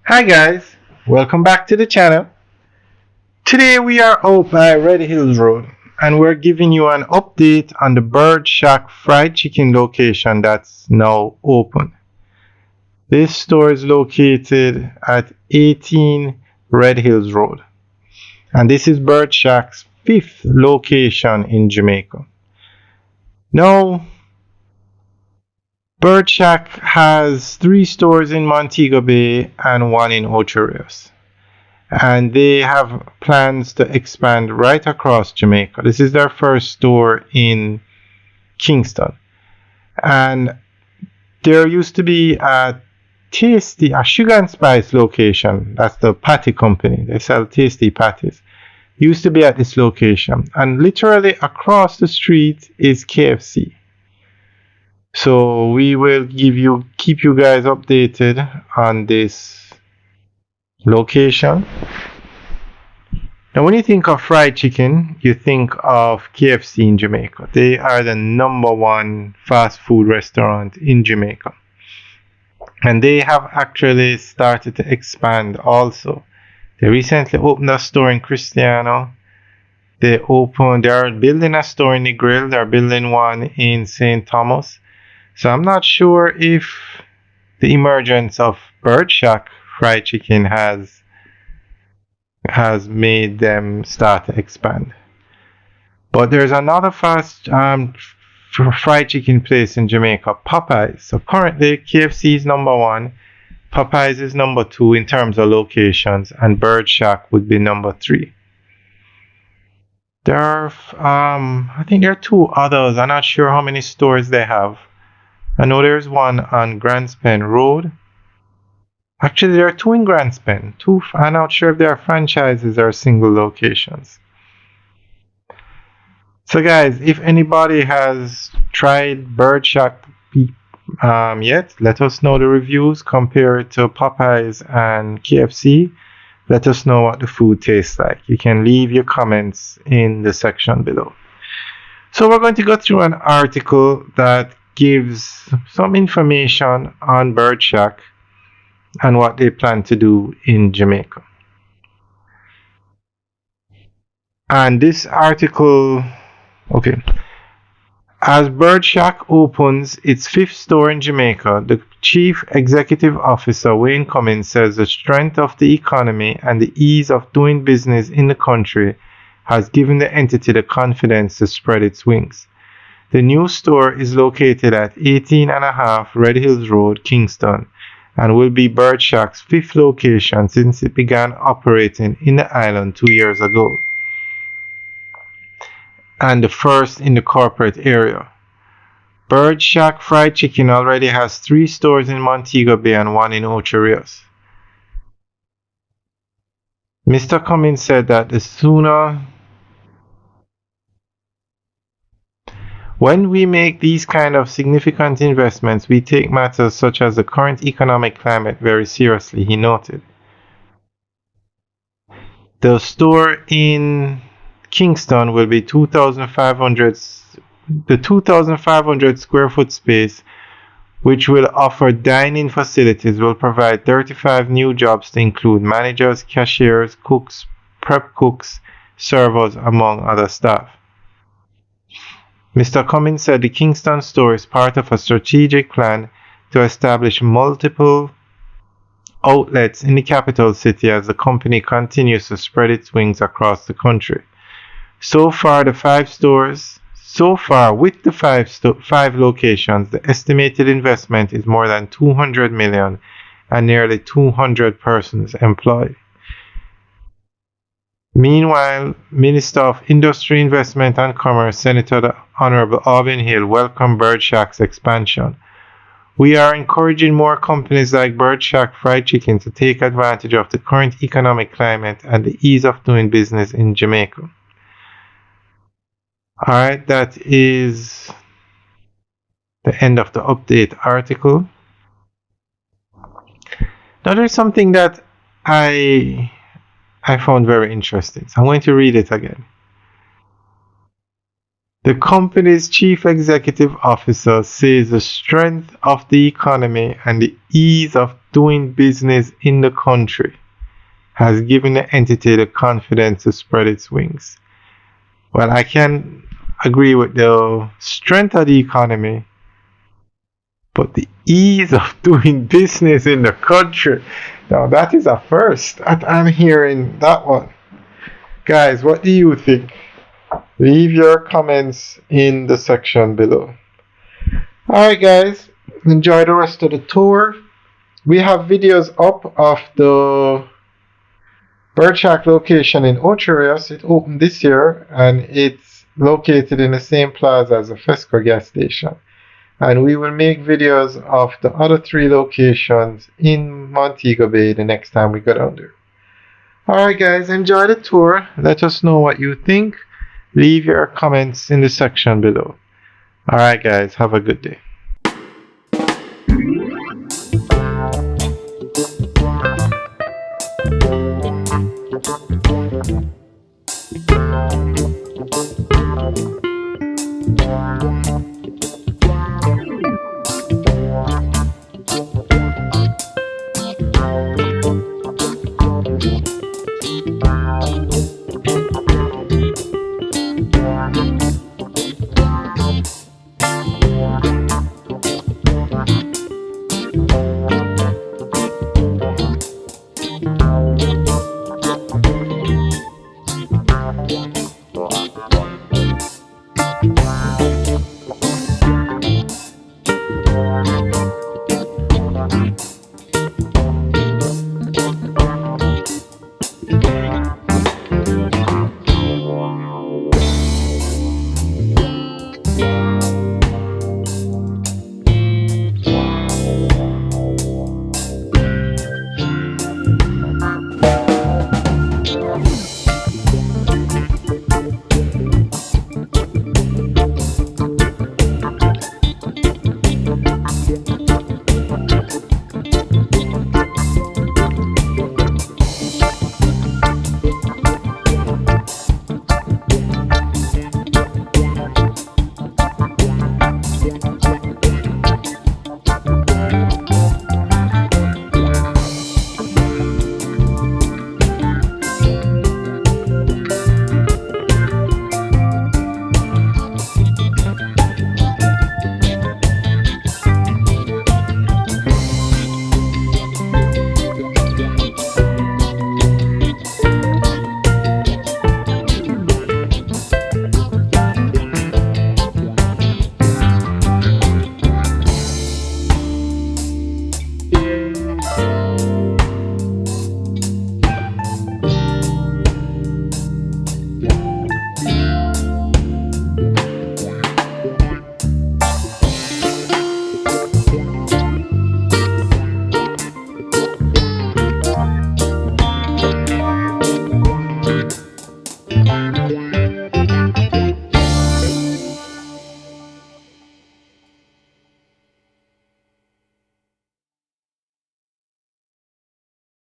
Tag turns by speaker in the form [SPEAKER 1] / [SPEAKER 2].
[SPEAKER 1] Hi guys, welcome back to the channel. Today we are out by Red Hills Road and we're giving you an update on the Bird Shack fried chicken location that's now open. This store is located at 18 Red Hills Road and this is Bird Shack's fifth location in Jamaica. Now, Bird Shack has three stores in Montego Bay and one in Ocho Rios. And they have plans to expand right across Jamaica. This is their first store in Kingston. And there used to be a sugar and spice location. That's the patty company. They sell tasty patties. Used to be at this location. And literally across the street is KFC. So we will keep you guys updated on this location. Now, when you think of fried chicken, you think of KFC in Jamaica. They are the number one fast food restaurant in Jamaica. And they have actually started to expand also. They recently opened a store in Cristiano. They are building a store in Negril. They're building one in St. Thomas. So I'm not sure if the emergence of Bird Shack fried chicken has made them start to expand. But there's another fast fried chicken place in Jamaica, Popeyes. So currently KFC is number one, Popeyes is number two in terms of locations, and Bird Shack would be number three. There are, I think there are two others. I'm not sure how many stores they have. I know there's one on Grandspen Road. Actually, there are two in Grandspen. Two. I'm not sure if they are franchises or single locations. So, guys, if anybody has tried Bird Shack yet, let us know the reviews. Compare it to Popeyes and KFC. Let us know what the food tastes like. You can leave your comments in the section below. So, we're going to go through an article that gives some information on Bird Shack and what they plan to do in Jamaica. And this article, okay. As Bird Shack opens its fifth store in Jamaica, the Chief Executive Officer Wayne Cummins says the strength of the economy and the ease of doing business in the country has given the entity the confidence to spread its wings. The new store is located at 18.5 Red Hills Road, Kingston, and will be Bird Shack's fifth location since it began operating in the island 2 years ago, and the first in the corporate area. Bird Shack Fried Chicken already has three stores in Montego Bay and one in Ocho Rios. Mr. Cummins said that when we make these kind of significant investments, we take matters such as the current economic climate very seriously, he noted. The store in Kingston will be 2,500 square foot space, which will offer dining facilities, will provide 35 new jobs to include managers, cashiers, cooks, prep cooks, servers, among other staff. Mr. Cummins said the Kingston store is part of a strategic plan to establish multiple outlets in the capital city as the company continues to spread its wings across the country. So far, with the five locations, the estimated investment is more than 200 million and nearly 200 persons employed. Meanwhile, Minister of Industry, Investment and Commerce, Senator the Honorable Alvin Hill, welcomed Bird Shack's expansion. We are encouraging more companies like Bird Shack Fried Chicken to take advantage of the current economic climate and the ease of doing business in Jamaica. Alright, that is the end of the update article. Now there's something that I found very interesting. So I'm going to read it again. The company's chief executive officer says the strength of the economy and the ease of doing business in the country has given the entity the confidence to spread its wings. Well, I can agree with the strength of the economy, but the ease of doing business in the country, now that is a first. I'm hearing that one. Guys, what do you think? Leave your comments in the section below. Alright guys, enjoy the rest of the tour. We have videos up of the Birchak location in Ocho Rios. It opened this year and it's located in the same plaza as the Fesco gas station. And we will make videos of the other 3 locations in Montego Bay the next time we go down there. Alright guys, enjoy the tour. Let us know what you think. Leave your comments in the section below. Alright guys, have a good day.